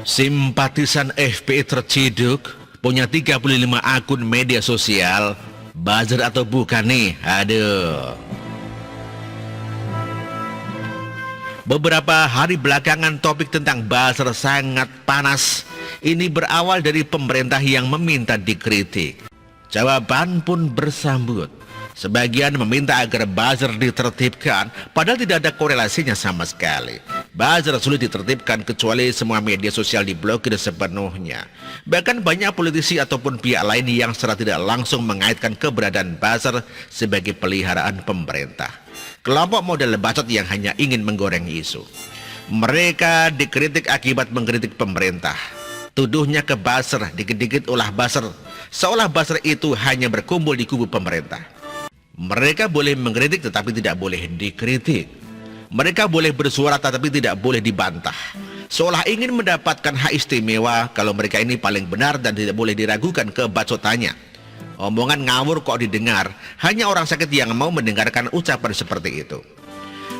Simpatisan FPI terciduk, punya 35 akun media sosial, buzzer atau bukan nih? Aduh. Beberapa hari belakangan topik tentang buzzer sangat panas. Ini berawal dari pemerintah yang meminta dikritik. Jawaban pun bersambut. Sebagian meminta agar buzzer ditertibkan, padahal tidak ada korelasinya sama sekali. Buzzer sulit ditertibkan kecuali semua media sosial diblokir sepenuhnya. Bahkan banyak politisi ataupun pihak lain yang secara tidak langsung mengaitkan keberadaan buzzer sebagai peliharaan pemerintah. Kelompok model bacot yang hanya ingin menggoreng isu. Mereka dikritik akibat mengkritik pemerintah. Tuduhnya ke buzzer, dikit-dikit ulah buzzer, seolah buzzer itu hanya berkumpul di kubu pemerintah. Mereka boleh mengkritik tetapi tidak boleh dikritik. Mereka boleh bersuara tetapi tidak boleh dibantah. Seolah ingin mendapatkan hak istimewa kalau mereka ini paling benar dan tidak boleh diragukan kebacotannya. Omongan ngawur kok didengar, hanya orang sakit yang mau mendengarkan ucapan seperti itu.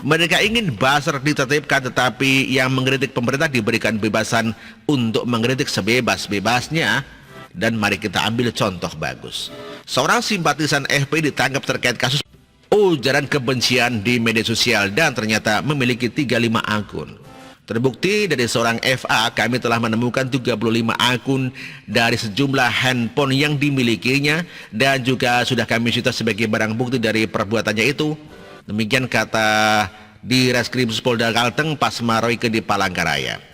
Mereka ingin buzzer ditertibkan tetapi yang mengkritik pemerintah diberikan bebasan untuk mengkritik sebebas-bebasnya. Dan mari kita ambil contoh bagus. Seorang simpatisan FPI ditangkap terkait kasus ujaran kebencian di media sosial dan ternyata memiliki 35 akun. Terbukti dari seorang FA, kami telah menemukan 35 akun dari sejumlah handphone yang dimilikinya dan juga sudah kami sita sebagai barang bukti dari perbuatannya itu. Demikian kata di Reskrim Polda Kalteng Pasma Royke di Palangkaraya.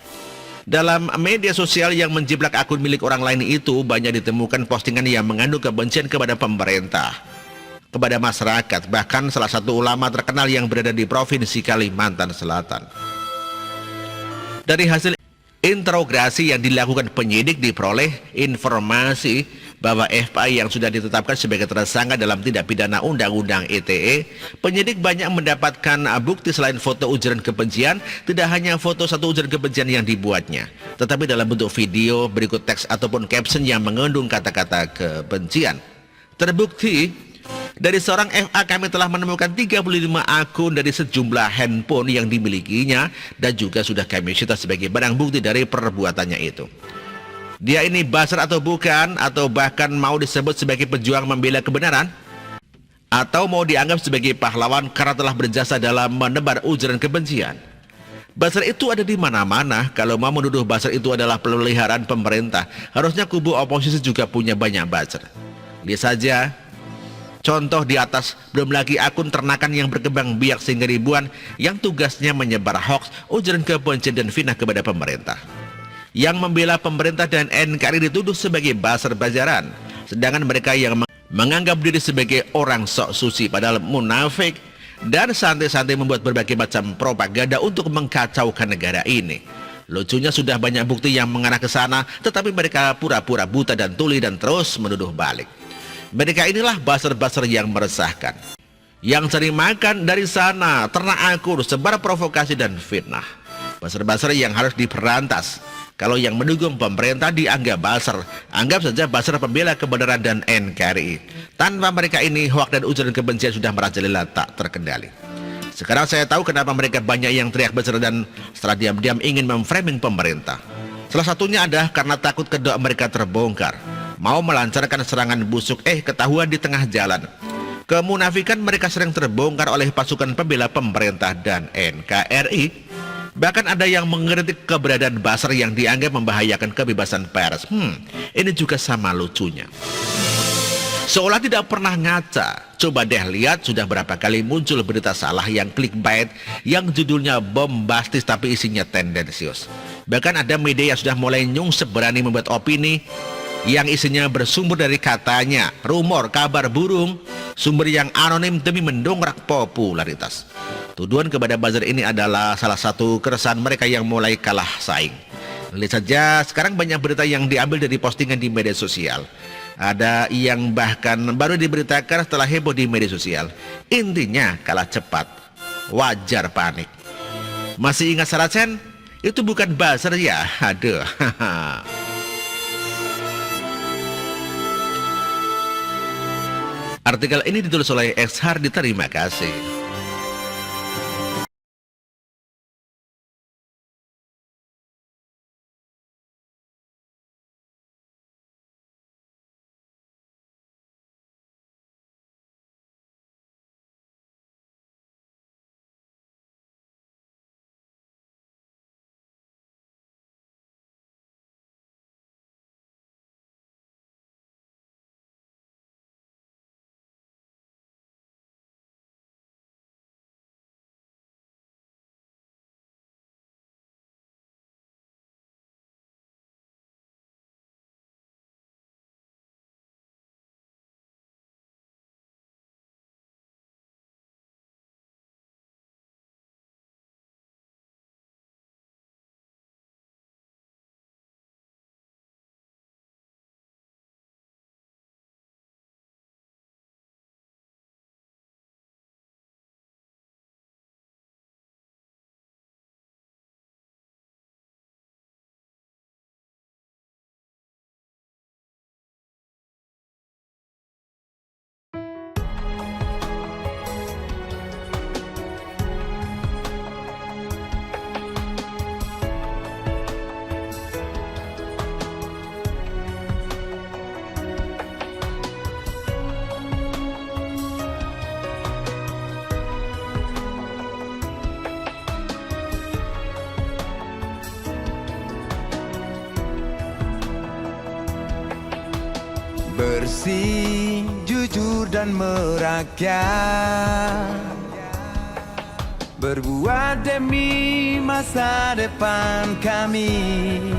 Dalam media sosial yang menjiplak akun milik orang lain itu banyak ditemukan postingan yang mengandung kebencian kepada pemerintah, kepada masyarakat, bahkan salah satu ulama terkenal yang berada di Provinsi Kalimantan Selatan. Dari hasil interogasi yang dilakukan penyidik diperoleh informasi bahwa FPI yang sudah ditetapkan sebagai tersangka dalam tindak pidana Undang-Undang ITE, penyidik banyak mendapatkan bukti selain foto ujaran kebencian, tidak hanya foto satu ujaran kebencian yang dibuatnya, tetapi dalam bentuk video berikut teks ataupun caption yang mengandung kata-kata kebencian. Terbukti dari seorang FA kami telah menemukan 35 akun dari sejumlah handphone yang dimilikinya dan juga sudah kami sita sebagai barang bukti dari perbuatannya itu. Dia ini buzzer atau bukan, atau bahkan mau disebut sebagai pejuang membela kebenaran, atau mau dianggap sebagai pahlawan karena telah berjasa dalam menebar ujaran kebencian. Buzzer itu ada di mana-mana. Kalau mau menuduh buzzer itu adalah peliharaan pemerintah, harusnya kubu oposisi juga punya banyak buzzer. Lihat saja contoh di atas, belum lagi akun ternakan yang berkembang biak sehingga ribuan yang tugasnya menyebar hoaks, ujaran kebencian dan fitnah kepada pemerintah. Yang membela pemerintah dan NKRI dituduh sebagai buzzer-buzzeran, sedangkan mereka yang menganggap diri sebagai orang sok suci padahal munafik dan santai-santai membuat berbagai macam propaganda untuk mengkacaukan negara ini. Lucunya sudah banyak bukti yang mengarah ke sana, tetapi mereka pura-pura buta dan tuli dan terus menuduh balik. Mereka inilah buzzer-buzzer yang meresahkan, yang cari makan dari sana, ternak akur, sebar provokasi dan fitnah. Buzzer-buzzer yang harus diperantas. Kalau yang mendukung pemerintah dianggap buzzer, anggap saja buzzer pembela kebenaran dan NKRI. Tanpa mereka ini, hoak dan ujaran kebencian sudah merajalela tak terkendali. Sekarang saya tahu kenapa mereka banyak yang teriak buzzer dan setelah diam-diam ingin memframing pemerintah. Salah satunya adalah karena takut kedok mereka terbongkar, mau melancarkan serangan busuk ketahuan di tengah jalan. Kemunafikan mereka sering terbongkar oleh pasukan pembela pemerintah dan NKRI. Bahkan ada yang mengkritik keberadaan buzzer yang dianggap membahayakan kebebasan pers. Ini juga sama lucunya. Seolah tidak pernah ngaca. Coba deh lihat sudah berapa kali muncul berita salah yang clickbait, yang judulnya bombastis tapi isinya tendensius. Bahkan ada media yang sudah mulai nyungsep berani membuat opini yang isinya bersumber dari katanya, rumor, kabar burung, sumber yang anonim demi mendongkrak popularitas. Tuduhan kepada buzzer ini adalah salah satu keresahan mereka yang mulai kalah saing. Lihat saja sekarang banyak berita yang diambil dari postingan di media sosial. Ada yang bahkan baru diberitakan setelah heboh di media sosial. Intinya kalah cepat, wajar panik. Masih ingat Saracen? Itu bukan buzzer ya? Aduh. Artikel ini ditulis oleh X Hardi. Terima kasih. bersih, jujur dan merakyat, berbuat demi masa depan kami.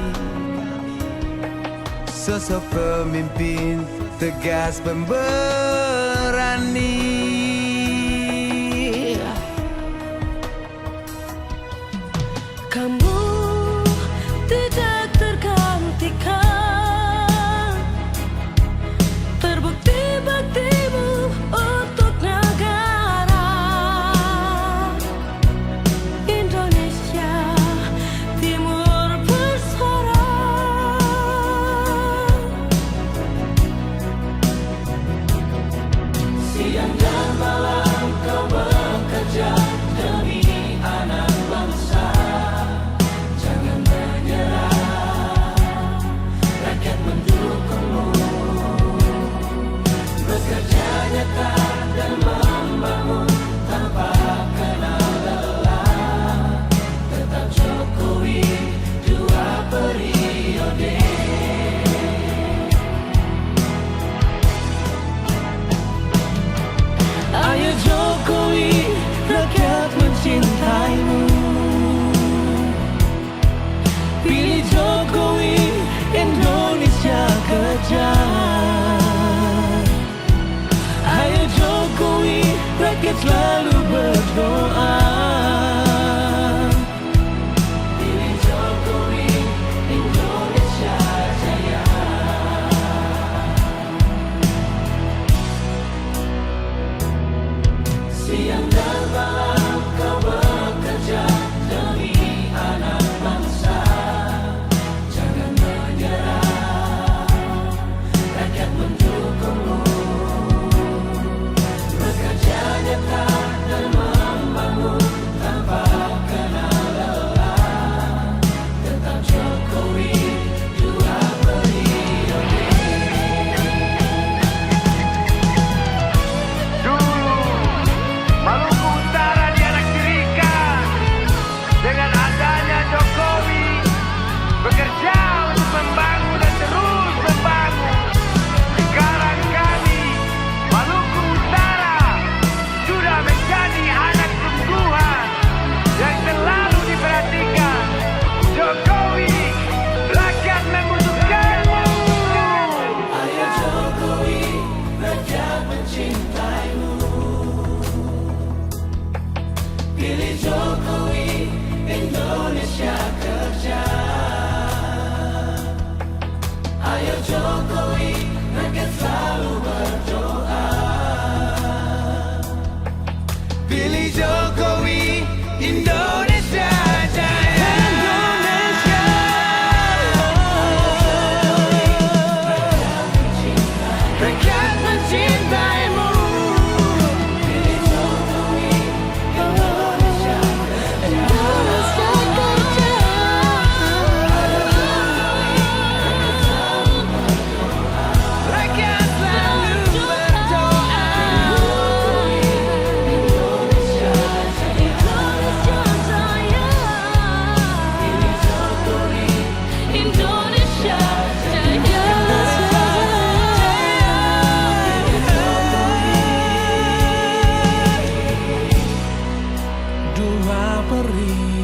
Sosok pemimpin tegas pemberani. Kamu tidak tergantikan, terbukti baktimu untuk negara Indonesia Timur bersuara. Siang dan malam kau bekerja demi anak bangsa. Jangan menyerah, rakyat mendukungmu. Bekerja nyata dan membangun tanpa kenal lelah. Tetap Jokowi 2 periode. Ayo Jokowi, rakyat mencintaimu. Pilih Jokowi, Indonesia kejar. Ayo Jokowi, rakyat selalu berdoa. Pilih Jokowi, Indonesia jaya. Siang dan malam kau bekerja demi anak bangsa. Jangan menyerah, rakyat mendukungmu. Bekerja nyata dan membangun tanpa kenal lelah. Tetap Jokowi 2 periode. Dulu Maluku Utara dianaktirikan. Dengan adanya Jokowi bekerja untuk membangun dan terus membangun. Sekarang kami Maluku Utara sudah menjadi anak sungguhan yang selalu diperhatikan. Jokowi, rakyat membutuhkanmu. Ayo Jokowi, rakyat mencintaimu. Pilih Jokowi, Indonesia kerja. Ayo Jokowi, rakyat selalu berdoa. Pilih Jokowi, Indonesia jaya. Indonesia. Rakyat mencintaimu. Pilih Jokowi, Indonesia kerja. Rakyat selalu berdoa. Indonesia jaya. Pilih Jokowi, Indonesia jaya. Dua periode.